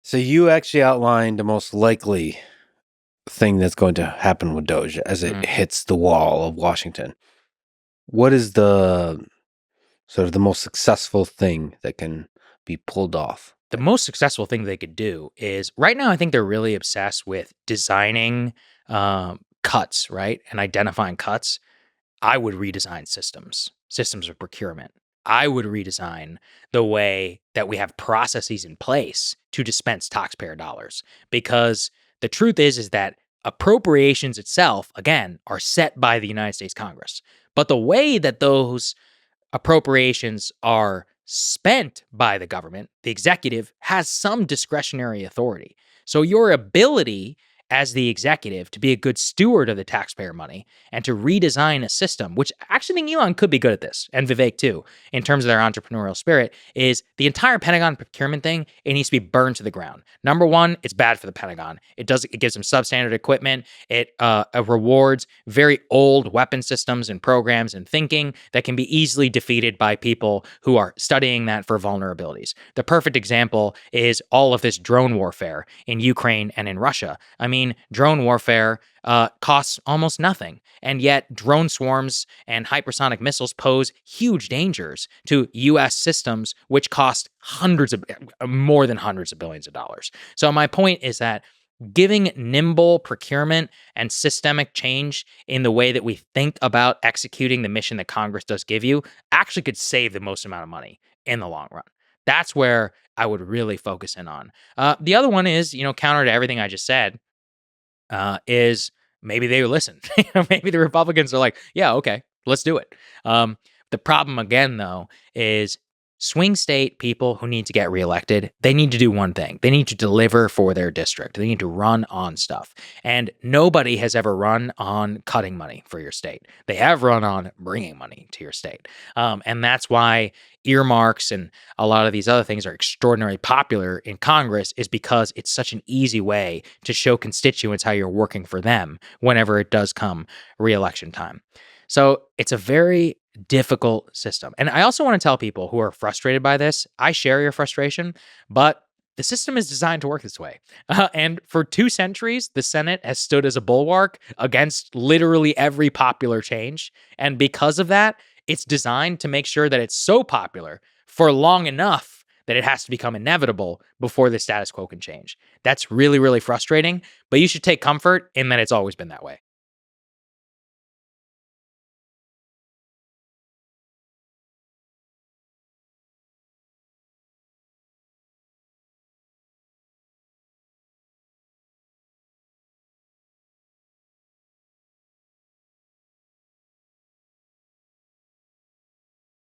So you actually outlined the most likely thing that's going to happen with DOGE as it hits the wall of Washington. What is the sort of the most successful thing that can be pulled off? The most successful thing they could do is right now, I think they're really obsessed with designing cuts, right? And identifying cuts. I would redesign systems of procurement. I would redesign the way that we have processes in place to dispense taxpayer dollars. Because the truth is that appropriations itself, again, are set by the United States Congress. But the way that those appropriations are spent by the government, the executive has some discretionary authority. So your ability as the executive to be a good steward of the taxpayer money and to redesign a system, which I actually think Elon could be good at this, and Vivek too, in terms of their entrepreneurial spirit, is the entire Pentagon procurement thing, it needs to be burned to the ground. Number one, it's bad for the Pentagon. It gives them substandard equipment. It rewards very old weapon systems and programs and thinking that can be easily defeated by people who are studying that for vulnerabilities. The perfect example is all of this drone warfare in Ukraine and in Russia. I mean, drone warfare costs almost nothing. And yet drone swarms and hypersonic missiles pose huge dangers to U.S. systems, which cost more than hundreds of billions of dollars. So my point is that giving nimble procurement and systemic change in the way that we think about executing the mission that Congress does give you actually could save the most amount of money in the long run. That's where I would really focus in on. The other one is, counter to everything I just said, is maybe they listen. Maybe the Republicans are like, yeah, okay, let's do it. The problem again, though, is swing state people who need to get reelected, they need to do one thing. They need to deliver for their district. They need to run on stuff. And nobody has ever run on cutting money for your state. They have run on bringing money to your state. And that's why earmarks and a lot of these other things are extraordinarily popular in Congress, is because it's such an easy way to show constituents how you're working for them whenever it does come reelection time. So it's a very difficult system. And I also want to tell people who are frustrated by this, I share your frustration, but the system is designed to work this way. And for 2 centuries, the Senate has stood as a bulwark against literally every popular change. And because of that, it's designed to make sure that it's so popular for long enough that it has to become inevitable before the status quo can change. That's really, really frustrating, but you should take comfort in that it's always been that way.